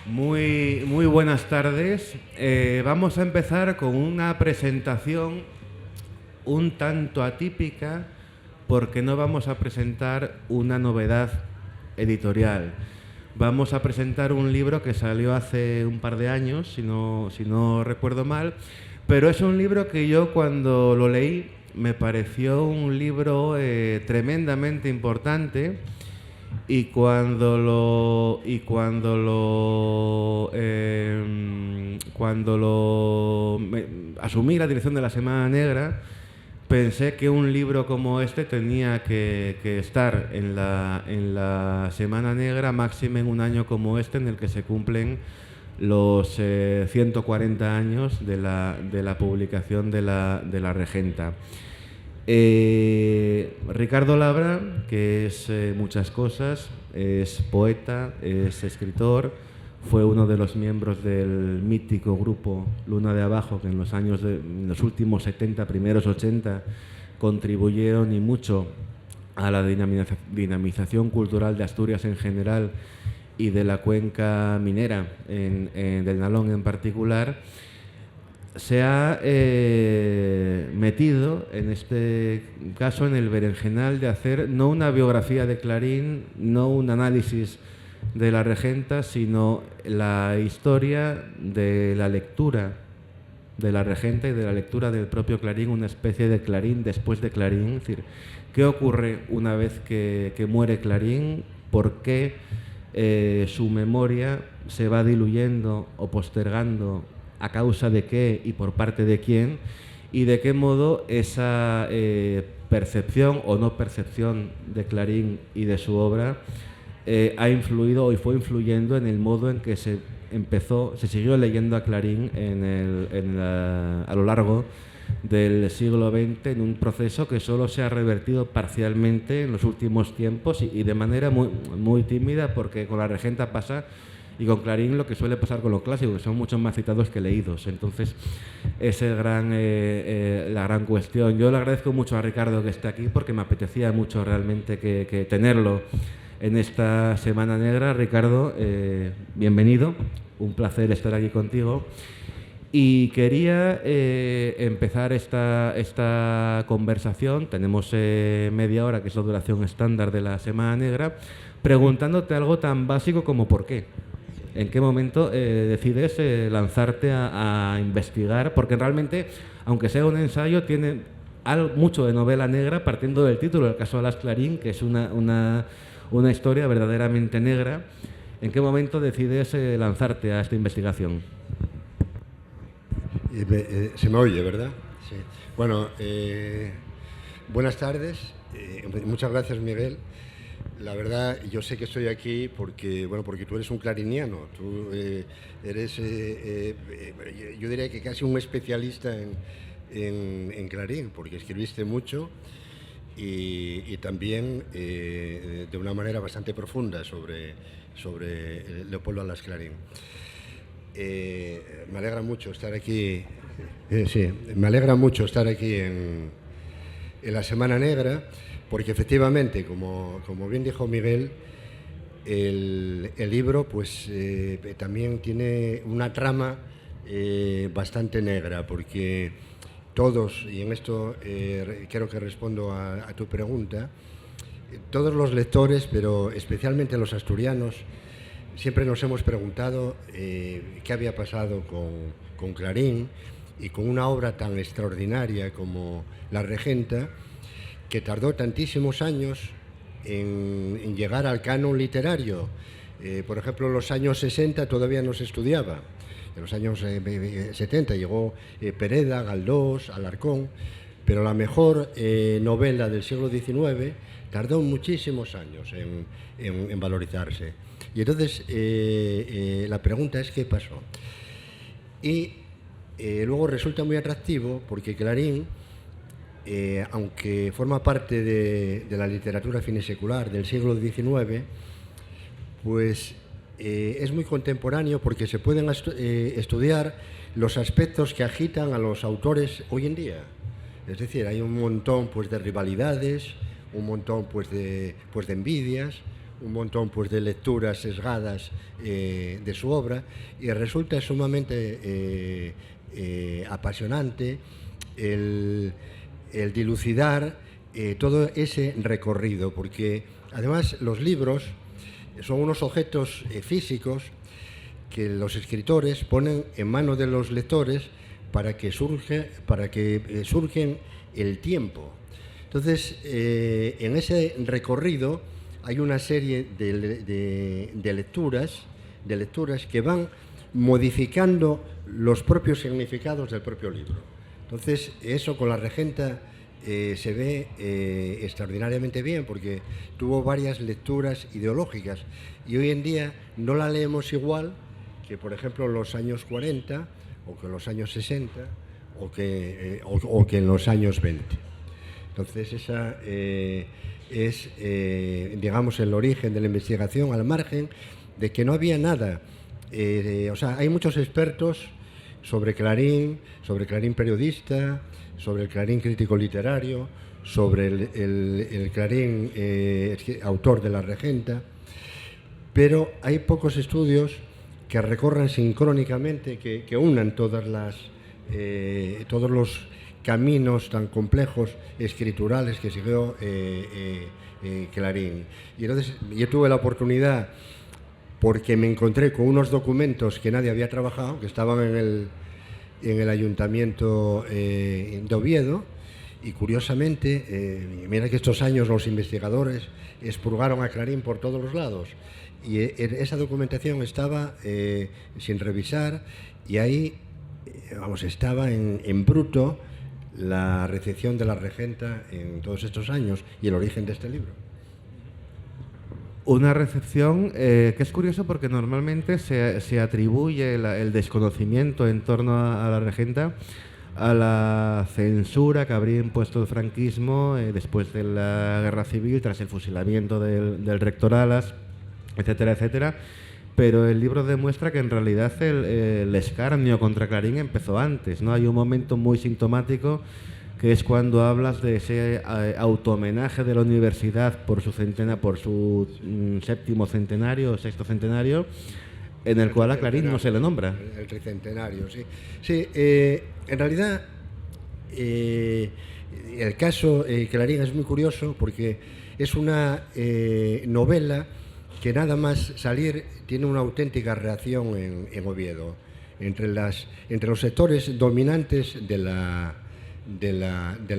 Muy buenas tardes. Vamos a empezar con una presentación un tanto atípica porque no vamos a presentar una novedad editorial. Vamos a presentar un libro que salió hace un par de años, si no recuerdo mal, pero es un libro que yo cuando lo leí me pareció un libro tremendamente importante. Asumí la dirección de la Semana Negra, pensé que un libro como este tenía que estar en la Semana Negra, máxime en un año como este, en el que se cumplen los 140 años de la publicación de la Regenta. Ricardo Labra, que es muchas cosas, es poeta, es escritor, fue uno de los miembros del mítico grupo Luna de Abajo, que en los últimos 70, primeros 80, contribuyeron y mucho a la dinamización cultural de Asturias en general y de la cuenca minera, del Nalón en particular. Se ha metido, en este caso, en el berenjenal de hacer no una biografía de Clarín, no un análisis de la Regenta, sino la historia de la lectura de la Regenta y de la lectura del propio Clarín, una especie de Clarín después de Clarín. Es decir, ¿qué ocurre una vez que muere Clarín? ¿Por qué su memoria se va diluyendo o postergando? ¿A causa de qué y por parte de quién? Y de qué modo esa percepción o no percepción de Clarín y de su obra ha influido y fue influyendo en el modo en que se siguió leyendo a Clarín a lo largo del siglo XX, en un proceso que solo se ha revertido parcialmente en los últimos tiempos y de manera muy tímida, porque con la Regenta pasa, y con Clarín, lo que suele pasar con los clásicos, que son mucho más citados que leídos. Entonces, es la gran cuestión. Yo le agradezco mucho a Ricardo que esté aquí, porque me apetecía mucho realmente que tenerlo en esta Semana Negra. Ricardo, bienvenido. Un placer estar aquí contigo. Y quería empezar esta conversación, tenemos media hora, que es la duración estándar de la Semana Negra, preguntándote algo tan básico como ¿por qué? ¿En qué momento decides lanzarte a investigar? Porque realmente, aunque sea un ensayo, tiene mucho de novela negra, partiendo del título, el caso de Las Clarín, que es una historia verdaderamente negra. ¿En qué momento decides lanzarte a esta investigación? Se me oye, ¿verdad? Sí. Bueno, buenas tardes. Muchas gracias, Miguel. La verdad, yo sé que estoy aquí porque tú eres un clariniano. Tú eres, yo diría que casi un especialista en Clarín, porque escribiste mucho y también de una manera bastante profunda sobre Leopoldo Alas Clarín. Me alegra mucho estar aquí. Me alegra mucho estar aquí en la Semana Negra, porque efectivamente, como bien dijo Miguel, el libro pues también tiene una trama bastante negra, porque todos, y en esto creo que respondo a tu pregunta, todos los lectores, pero especialmente los asturianos, siempre nos hemos preguntado qué había pasado con Clarín y con una obra tan extraordinaria como La Regenta, que tardó tantísimos años en llegar al canon literario. Por ejemplo, en los años 60 todavía no se estudiaba. En los años 70 llegó Pereda, Galdós, Alarcón, pero la mejor novela del siglo XIX tardó muchísimos años en valorizarse. Y entonces la pregunta es ¿qué pasó? Y luego resulta muy atractivo porque Clarín, aunque forma parte de la literatura finisecular del siglo XIX, pues es muy contemporáneo, porque se pueden estudiar los aspectos que agitan a los autores hoy en día. Es decir, hay un montón pues de rivalidades, un montón pues de envidias, un montón pues, de lecturas sesgadas de su obra, y resulta sumamente apasionante el dilucidar todo ese recorrido, porque además los libros son unos objetos físicos que los escritores ponen en manos de los lectores para que surgen el tiempo. Entonces, en ese recorrido hay una serie de lecturas que van modificando los propios significados del propio libro. Entonces, eso con la regenta se ve extraordinariamente bien, porque tuvo varias lecturas ideológicas, y hoy en día no la leemos igual que, por ejemplo, en los años 40 o que en los años 60 o que en los años 20. Entonces, esa es, digamos, el origen de la investigación, al margen de que no había nada. O sea, hay muchos expertos sobre Clarín periodista, sobre el Clarín crítico literario, sobre el Clarín autor de la regenta, pero hay pocos estudios que recorran sincrónicamente, que unan todos los caminos tan complejos escriturales que siguió Clarín. Y entonces yo tuve la oportunidad, porque me encontré con unos documentos que nadie había trabajado, que estaban en el Ayuntamiento de Oviedo, y curiosamente, mira que estos años los investigadores expurgaron a Clarín por todos los lados, y esa documentación estaba sin revisar, y ahí, vamos, estaba en bruto la recepción de la regenta en todos estos años y el origen de este libro. Una recepción que es curioso, porque normalmente se atribuye el desconocimiento en torno a la regenta a la censura que habría impuesto el franquismo después de la Guerra Civil, tras el fusilamiento del rector Alas, etcétera, etcétera. Pero el libro demuestra que en realidad el escarnio contra Clarín empezó antes, ¿no? Hay un momento muy sintomático, que es cuando hablas de ese auto-homenaje de la universidad por su séptimo centenario o sexto centenario, en el cual a Clarín no se le nombra. El tricentenario, sí. Sí, en realidad el caso Clarín es muy curioso, porque es una novela que nada más salir tiene una auténtica reacción en Oviedo, entre los sectores dominantes de la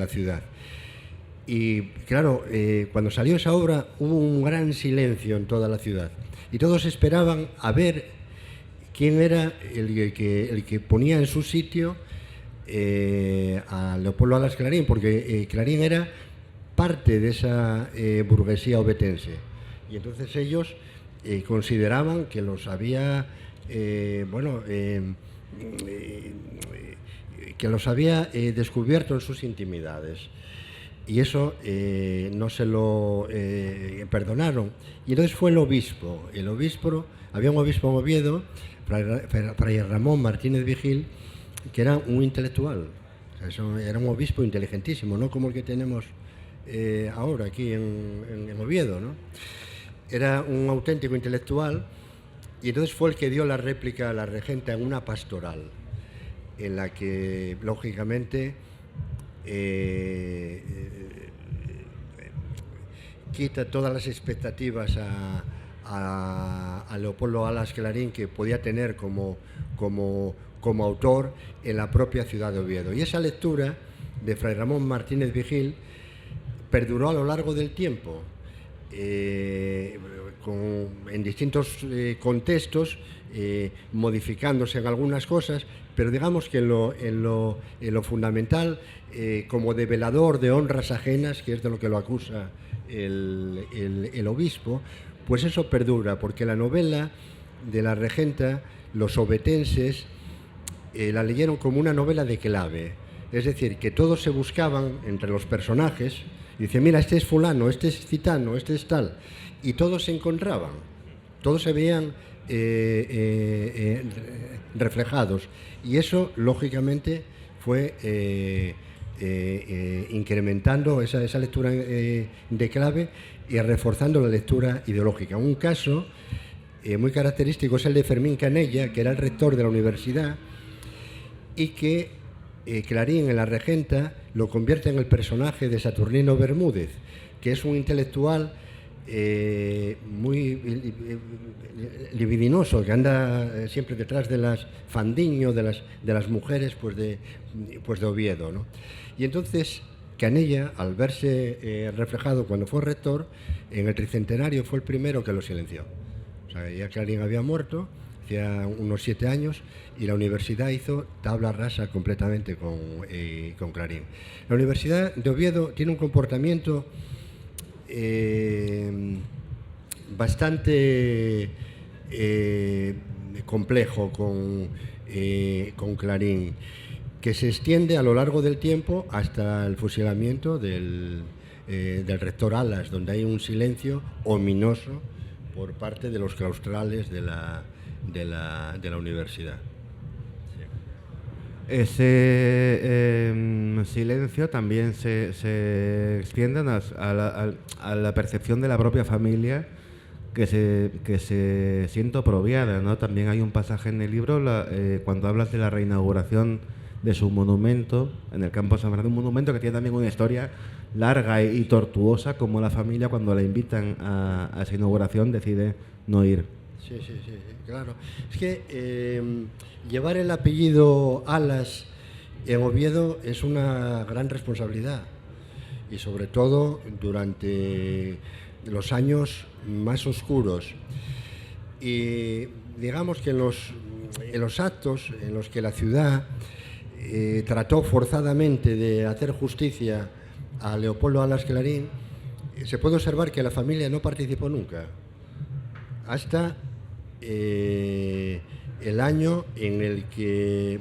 ciudad. Y claro, cuando salió esa obra hubo un gran silencio en toda la ciudad, y todos esperaban a ver quién era el que ponía en su sitio a Leopoldo Alas Clarín, porque Clarín era parte de esa burguesía ovetense, y entonces ellos consideraban que los había descubierto en sus intimidades, y eso no se lo perdonaron. Y entonces fue el obispo, había un obispo en Oviedo, Fray Ramón Martínez Vigil, que era un intelectual, o sea, era un obispo inteligentísimo, no como el que tenemos ahora aquí en Oviedo, ¿no? Era un auténtico intelectual, y entonces fue el que dio la réplica a la regenta en una pastoral, en la que, lógicamente, quita todas las expectativas a Leopoldo Alas Clarín que podía tener como autor en la propia ciudad de Oviedo. Y esa lectura de Fray Ramón Martínez Vigil perduró a lo largo del tiempo, en distintos contextos, modificándose en algunas cosas, pero digamos que en lo fundamental, como develador de honras ajenas, que es de lo que lo acusa el obispo, pues eso perdura, porque la novela de la regenta, los ovetenses la leyeron como una novela de clave, es decir, que todos se buscaban entre los personajes, y decían, mira, este es fulano, este es citano, este es tal, y todos se encontraban, todos se veían reflejados, y eso lógicamente fue incrementando esa lectura de clave y reforzando la lectura ideológica. Un caso muy característico es el de Fermín Canella, que era el rector de la universidad y que Clarín, en La Regenta, lo convierte en el personaje de Saturnino Bermúdez, que es un intelectual muy libidinoso, que anda siempre detrás de las Fandiño, de las mujeres pues de Oviedo, ¿no? Y entonces Canella, al verse reflejado cuando fue rector, en el tricentenario fue el primero que lo silenció. O sea, ya Clarín había muerto hacía unos 7 años y la universidad hizo tabla rasa completamente con Clarín. La Universidad de Oviedo tiene un comportamiento bastante complejo con Clarín, que se extiende a lo largo del tiempo hasta el fusilamiento del rector Alas, donde hay un silencio ominoso por parte de los claustrales de la universidad. Ese silencio también se extiende a la percepción de la propia familia que se siente oprobiada, ¿no? También hay un pasaje en el libro cuando hablas de la reinauguración de su monumento en el campo de San Fernando, un monumento que tiene también una historia larga y tortuosa, como la familia, cuando la invitan a esa inauguración, decide no ir. Sí, claro. Es que llevar el apellido Alas en Oviedo es una gran responsabilidad, y sobre todo durante los años más oscuros. Y digamos que en los actos en los que la ciudad trató forzadamente de hacer justicia a Leopoldo Alas Clarín, se puede observar que la familia no participó nunca, hasta el año en el que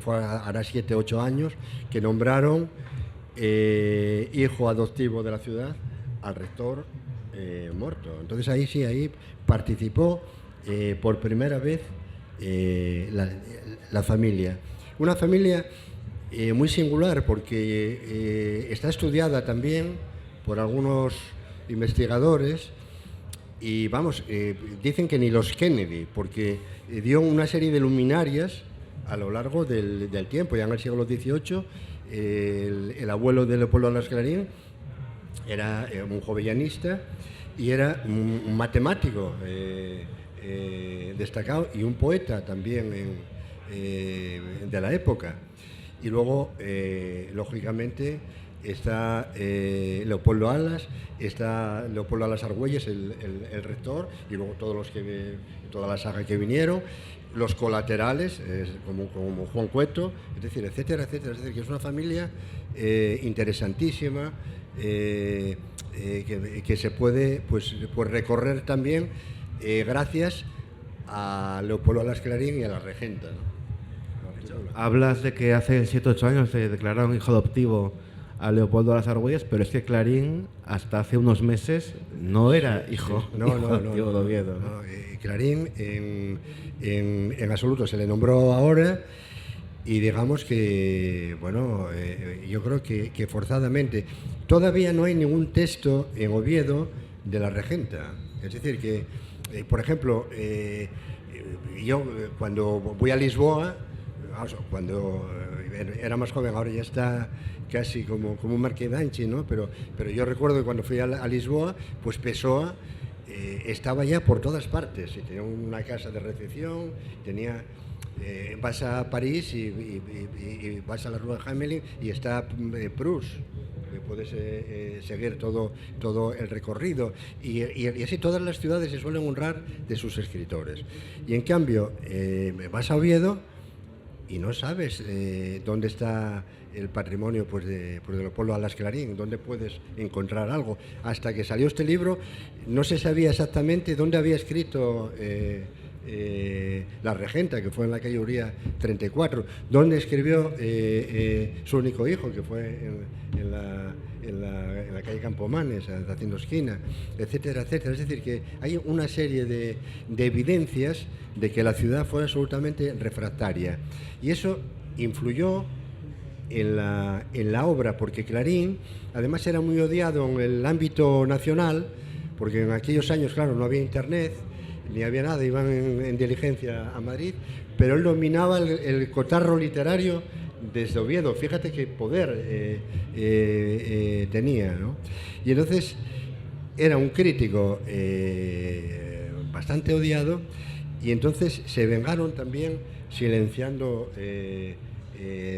fue hará 7 u 8 años, que nombraron hijo adoptivo de la ciudad al rector muerto. Entonces ahí participó por primera vez la familia. Una familia muy singular, porque está estudiada también por algunos investigadores. Y vamos, dicen que ni los Kennedy, porque dio una serie de luminarias a lo largo del tiempo. Ya en el siglo XVIII, el abuelo de Leopoldo Alas Clarín era un jovellanista y era un matemático destacado y un poeta también de la época. Y luego, lógicamente, está Leopoldo Alas, está Leopoldo Alas Argüelles, el rector, y luego toda la saga que vinieron, los colaterales, como Juan Cueto, es decir, etcétera, etcétera. Es decir, que es una familia interesantísima, que se puede pues recorrer también gracias a Leopoldo Alas Clarín y a la regenta, ¿no? Hablas de que hace 7 u 8 años se declararon hijo adoptivo a Leopoldo Alas Argüelles, pero es que Clarín hasta hace unos meses no era hijo adoptivo de Oviedo, ¿no? Clarín en absoluto se le nombró ahora, y digamos que, bueno, yo creo que forzadamente. Todavía no hay ningún texto en Oviedo de la regenta. Es decir, que, por ejemplo, yo cuando voy a Lisboa, cuando era más joven, ahora ya está casi como un Marquedanchi, ¿no? Pero yo recuerdo que cuando fui a Lisboa, pues Pessoa estaba ya por todas partes. Y tenía una casa de recepción, vas a París y vas a la Rue Hamelin y está Proust. Puedes seguir todo el recorrido, y así todas las ciudades se suelen honrar de sus escritores. Y en cambio, vas a Oviedo y no sabes dónde está el patrimonio pues de Leopoldo Alas Clarín, dónde puedes encontrar algo. Hasta que salió este libro no se sabía exactamente dónde había escrito La Regenta, que fue en la calle Uría 34, dónde escribió su único hijo, que fue en la calle Campomanes, haciendo esquina, etcétera, etcétera. Es decir, que hay una serie de evidencias de que la ciudad fue absolutamente refractaria, y eso influyó en la obra, porque Clarín además era muy odiado en el ámbito nacional, porque en aquellos años, claro, no había internet, ni había nada, iban en diligencia a Madrid, pero él dominaba el cotarro literario desde Oviedo. Fíjate qué poder tenía, ¿no? Y entonces era un crítico bastante odiado, y entonces se vengaron también silenciando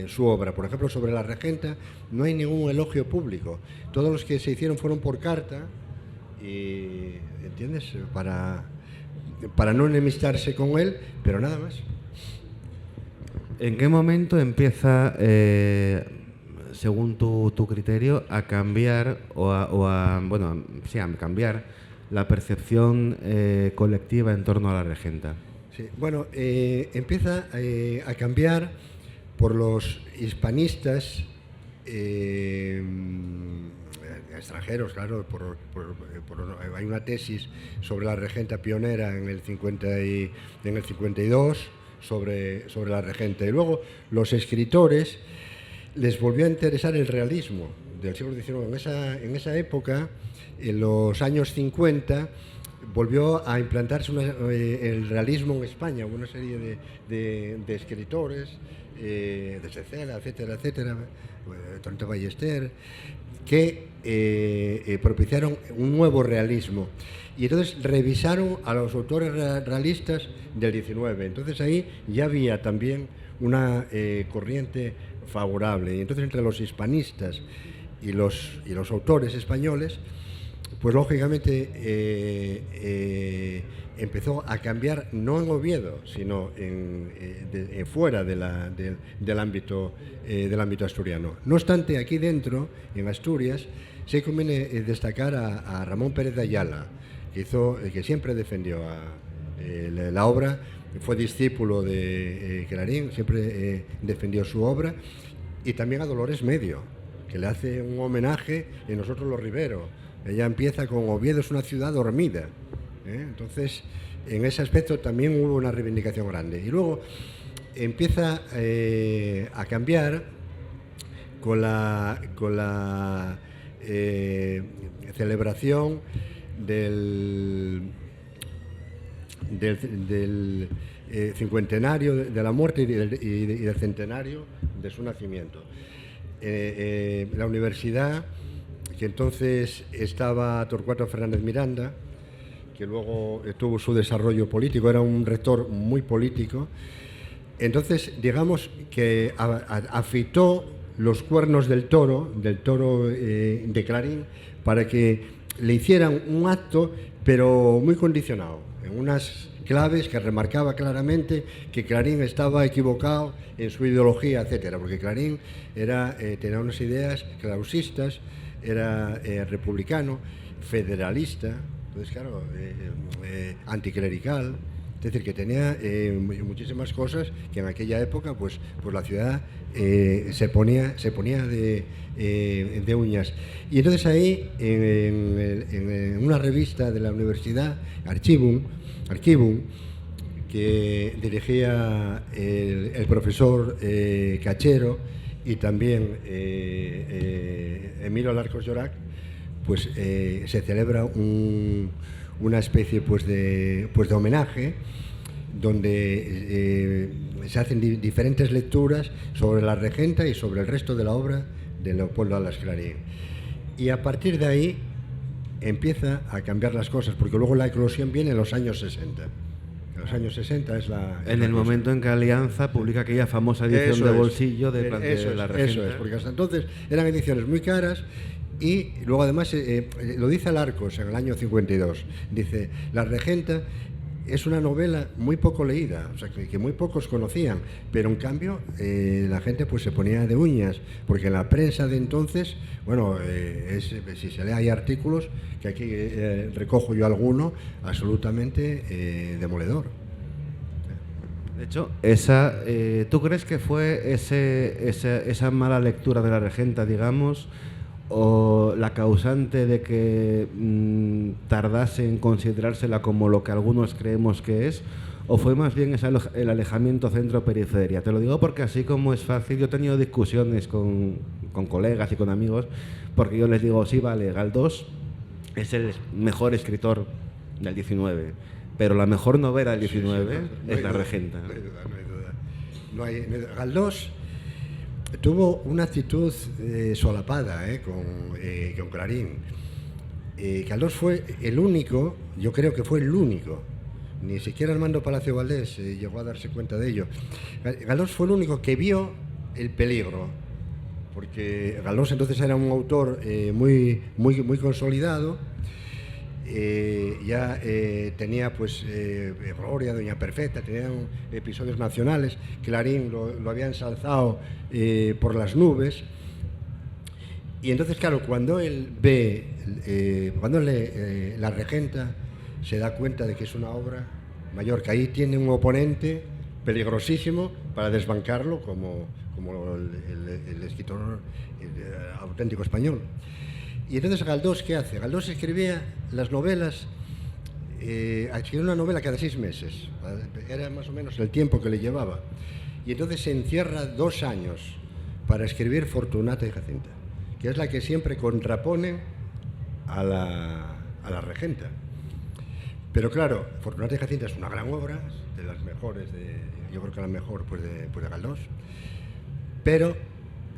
su obra. Por ejemplo, sobre la regenta no hay ningún elogio público. Todos los que se hicieron fueron por carta, y, ¿entiendes? Para no enemistarse con él, pero nada más. ¿En qué momento empieza, según tu criterio, a cambiar a cambiar la percepción colectiva en torno a la regenta? Sí, bueno, empieza a cambiar por los hispanistas extranjeros, claro. Hay una tesis sobre la regenta pionera en el 52 sobre la regenta, y luego los escritores les volvió a interesar el realismo del siglo XIX. En esa época, en los años 50, volvió a implantarse el realismo en España. Hubo una serie de escritores, de Secela, etcétera, Tonte Ballester, que propiciaron un nuevo realismo. Y entonces revisaron a los autores realistas del XIX. Entonces ahí ya había también una corriente favorable. Y entonces entre los hispanistas y los autores españoles, pues lógicamente empezó a cambiar, no en Oviedo, sino fuera del ámbito asturiano. No obstante, aquí dentro, en Asturias, sí conviene destacar a Ramón Pérez de Ayala, que siempre defendió la obra, fue discípulo de Clarín, siempre defendió su obra, y también a Dolores Medio, que le hace un homenaje en Nosotros los Riveros. Ella empieza con Oviedo es una ciudad dormida, Entonces, en ese aspecto también hubo una reivindicación grande. Y luego empieza a cambiar con la celebración del cincuentenario de la muerte y del centenario de su nacimiento. La universidad, que entonces estaba Torcuato Fernández Miranda, que luego tuvo su desarrollo político, era un rector muy político. Entonces, digamos que afeitó los cuernos del toro de Clarín, para que le hicieran un acto, pero muy condicionado, en unas claves que remarcaba claramente que Clarín estaba equivocado en su ideología, etcétera, porque Clarín tenía unas ideas clausistas, era republicano, federalista, entonces claro, anticlerical. Es decir, que tenía muchísimas cosas que en aquella época pues la ciudad se ponía de uñas. Y entonces ahí, en una revista de la universidad, Archivum, que dirigía el profesor Cachero y también Emilio Alarcos Llorac, pues se celebra una especie de homenaje, donde se hacen diferentes lecturas sobre la regenta y sobre el resto de la obra de Leopoldo Alas Clarín. Y a partir de ahí empieza a cambiar las cosas, porque luego la eclosión viene en los años 60. En los años 60 es la... En el momento en que Alianza publica aquella famosa edición de bolsillo de la regenta. Eso es, porque hasta entonces eran ediciones muy caras. Y luego además lo dice Alarcos en el año 52, dice: la regenta es una novela muy poco leída, o sea, que muy pocos conocían, pero en cambio la gente pues se ponía de uñas, porque en la prensa de entonces, bueno, si se lee hay artículos, que aquí recojo yo alguno, absolutamente demoledor. De hecho, ¿tú crees que fue esa mala lectura de la regenta, digamos, o la causante de que tardase en considerársela como lo que algunos creemos que es, o fue más bien el alejamiento centro-periferia? Te lo digo porque así como es fácil, yo he tenido discusiones con colegas y con amigos, porque yo les digo, sí, vale, Galdós es el mejor escritor del 19, pero la mejor novela del 19 es La Regenta. No hay duda, no hay duda. Galdós tuvo una actitud solapada con Clarín. Galdós fue el único, yo creo que fue el único, ni siquiera Armando Palacio Valdés llegó a darse cuenta de ello. Galdós fue el único que vio el peligro, porque Galdós entonces era un autor muy consolidado. Ya tenía pues Gloria, Doña Perfecta, tenían episodios nacionales, Clarín lo había ensalzado por las nubes, y entonces claro, cuando él ve, cuando lee La Regenta, se da cuenta de que es una obra mayor, que ahí tiene un oponente peligrosísimo para desbancarlo como el escritor auténtico español. Y entonces Galdós, ¿qué hace? Galdós escribía las novelas, escribía una novela cada 6 meses, era más o menos el tiempo que le llevaba. Y entonces se encierra 2 años para escribir Fortunata y Jacinta, que es la que siempre contrapone a la Regenta. Pero claro, Fortunata y Jacinta es una gran obra, de las mejores, yo creo que la mejor pues de Galdós, pero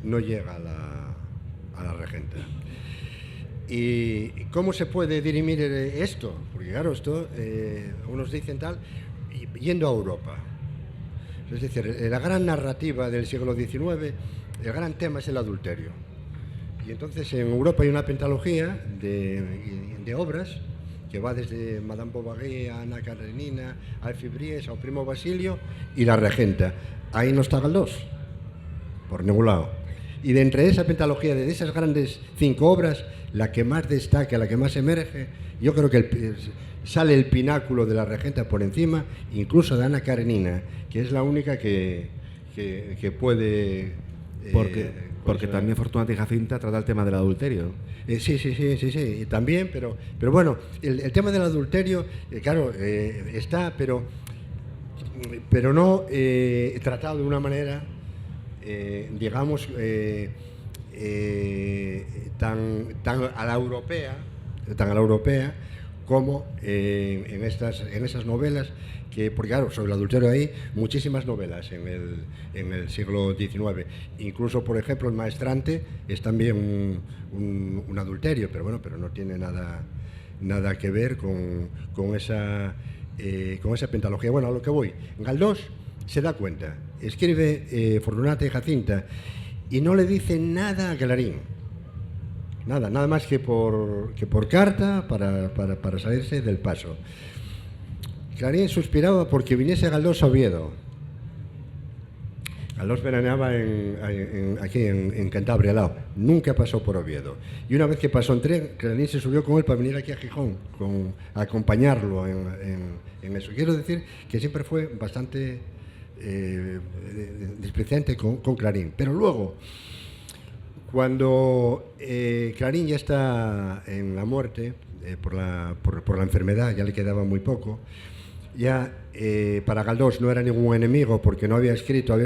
no llega a la Regenta. ¿Y cómo se puede dirimir esto? Porque claro, esto, unos dicen tal, yendo a Europa. Es decir, la gran narrativa del siglo XIX, el gran tema es el adulterio. Y entonces en Europa hay una pentalogía de obras que va desde Madame Bovary a Ana Karenina, a Alfibries, a Primo Basilio y La Regenta. Ahí no está Galdós, por ningún lado. Y de entre esa pentalogía, de esas grandes 5 obras, la que más destaca, la que más emerge, yo creo que sale el pináculo de La Regenta por encima, incluso de Ana Karenina, que es la única que puede... Porque también Fortunata y Jacinta trata el tema del adulterio. Sí, también, pero bueno, el tema del adulterio, claro, está, pero no tratado de una manera... digamos, tan a la europea como en esas novelas, porque claro, sobre el adulterio hay muchísimas novelas en el siglo XIX. Incluso, por ejemplo, El Maestrante es también un adulterio, pero bueno, pero no tiene nada que ver con esa pentalogía. Bueno, a lo que voy, Galdós se da cuenta, escribe Fortunata y Jacinta y no le dice nada a Clarín, nada más que por carta para salirse del paso. Clarín suspiraba porque viniese Galdós a Oviedo. Galdós veraneaba aquí en Cantabria, al lado. Nunca pasó por Oviedo. Y una vez que pasó en tren, Clarín se subió con él para venir aquí a Gijón, a acompañarlo en eso. Quiero decir que siempre fue bastante despreciante con Clarín. Pero luego, cuando Clarín ya está en la muerte, por la enfermedad, ya le quedaba muy poco, ya para Galdós no era ningún enemigo porque no había escrito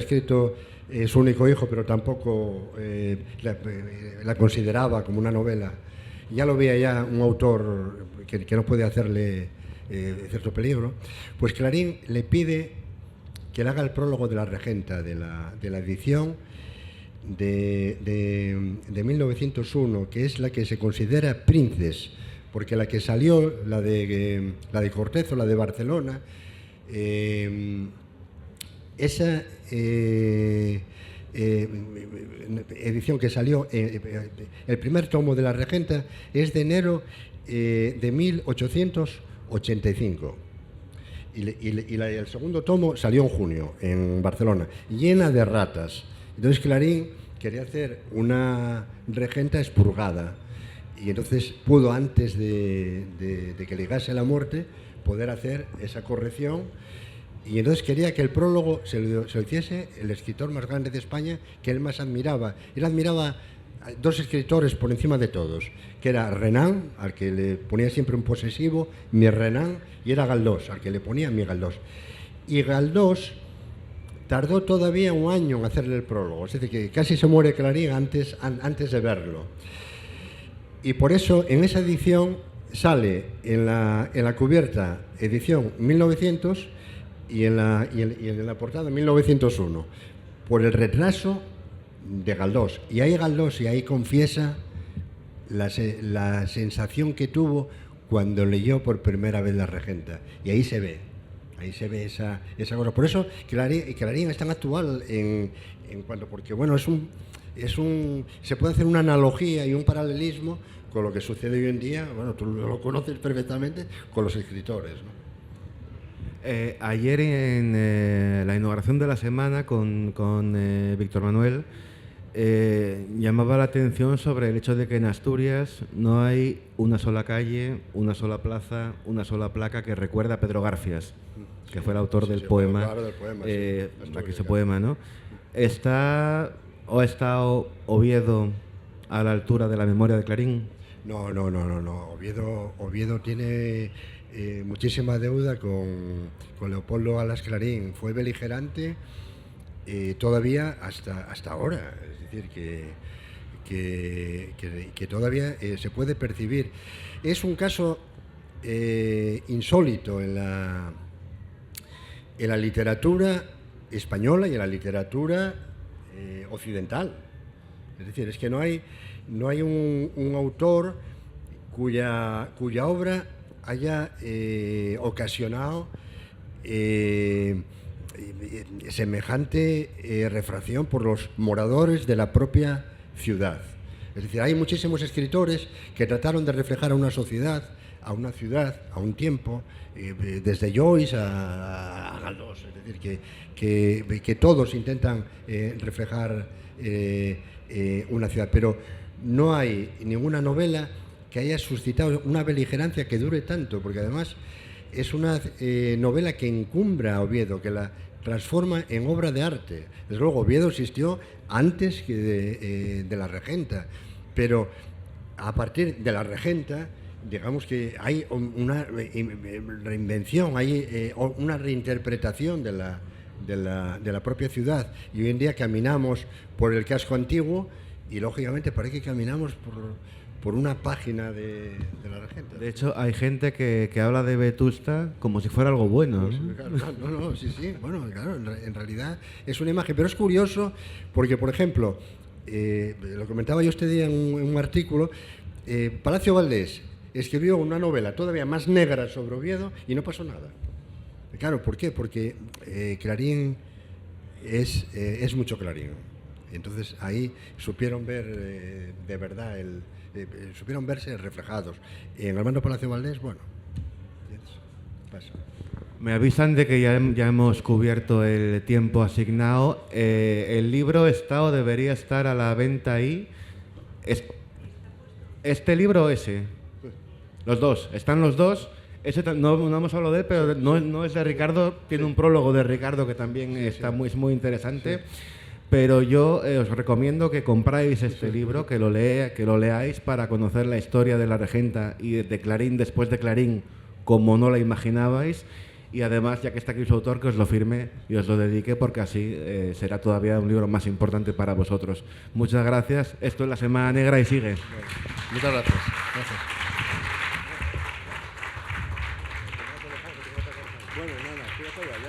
su único hijo, pero tampoco la consideraba como una novela. Ya lo veía ya un autor que no puede hacerle cierto peligro. Pues Clarín le pide que le haga el prólogo de La Regenta, de la edición de 1901, que es la que se considera Princes, porque la que salió, la de Cortezo, la de Barcelona, esa edición que salió, el primer tomo de La Regenta es de enero de 1885. Y el segundo tomo salió en junio, en Barcelona, llena de ratas. Entonces Clarín quería hacer una Regenta expurgada. Y entonces pudo, antes de que le llegase la muerte, poder hacer esa corrección. Y entonces quería que el prólogo se lo hiciese el escritor más grande de España, que él más admiraba. Él admiraba a 2 escritores por encima de todos, que era Renan, al que le ponía siempre un posesivo, mi Renan, y era Galdós, al que le ponía mi Galdós. Y Galdós tardó todavía un año en hacerle el prólogo, es decir, que casi se muere Clarín antes de verlo. Y por eso en esa edición sale en la cubierta edición 1900 y en la portada 1901, por el retraso de Galdós. Y ahí confiesa la sensación que tuvo cuando leyó por primera vez La Regenta. Y ahí se ve esa cosa. Por eso Clarín es tan actual en cuanto, porque bueno, se puede hacer una analogía y un paralelismo con lo que sucede hoy en día, bueno, tú lo conoces perfectamente, con los escritores, ¿no? Ayer en la inauguración de la semana con Víctor Manuel llamaba la atención sobre el hecho de que en Asturias no hay una sola calle, una sola plaza, una sola placa que recuerda a Pedro Garfias, que fue el autor del poema. Claro, del poema, Aquí ese poema, ¿no? ¿Está o ha estado Oviedo a la altura de la memoria de Clarín? No. Oviedo tiene muchísima deuda con Leopoldo Alas Clarín. Fue beligerante todavía hasta ahora. Es decir, que todavía se puede percibir. Es un caso insólito en la literatura española y en la literatura occidental. Es decir, es que no hay un autor cuya obra haya ocasionado semejante refracción por los moradores de la propia ciudad. Es decir, hay muchísimos escritores que trataron de reflejar a una sociedad, a una ciudad, a un tiempo, desde Joyce a Galdós. Es decir, que todos intentan reflejar una ciudad, pero no hay ninguna novela que haya suscitado una beligerancia que dure tanto, porque además es una novela que encumbra a Oviedo, que la transforma en obra de arte. Desde luego, Oviedo existió antes que de La Regenta, pero a partir de La Regenta, digamos que hay una reinvención, hay una reinterpretación de la propia ciudad, y hoy en día caminamos por el casco antiguo y lógicamente parece que caminamos por una página de La Regenta. De hecho, hay gente que habla de Vetusta como si fuera algo bueno, ¿no? Claro, sí. Bueno, claro, en realidad es una imagen, pero es curioso porque, por ejemplo, lo comentaba yo este día en un artículo, Palacio Valdés escribió una novela todavía más negra sobre Oviedo y no pasó nada. Claro, ¿por qué? Porque Clarín es mucho Clarín. Entonces ahí supieron ver de verdad, supieron verse reflejados. En Armando Palacio Valdés, bueno, pasa. Me avisan de que ya hemos cubierto el tiempo asignado. El libro está o debería estar a la venta ahí. ¿Este libro o ese? Los dos, están los dos. Ese no hemos hablado de él, pero no es de Ricardo. Tiene un prólogo de Ricardo que también está muy interesante. Sí. Pero yo os recomiendo que compráis este libro, que lo leáis para conocer la historia de La Regenta y de Clarín después de Clarín, como no la imaginabais. Y además, ya que está aquí su autor, que os lo firme y os lo dedique, porque así será todavía un libro más importante para vosotros. Muchas gracias. Esto es La Semana Negra y sigue. Muchas gracias.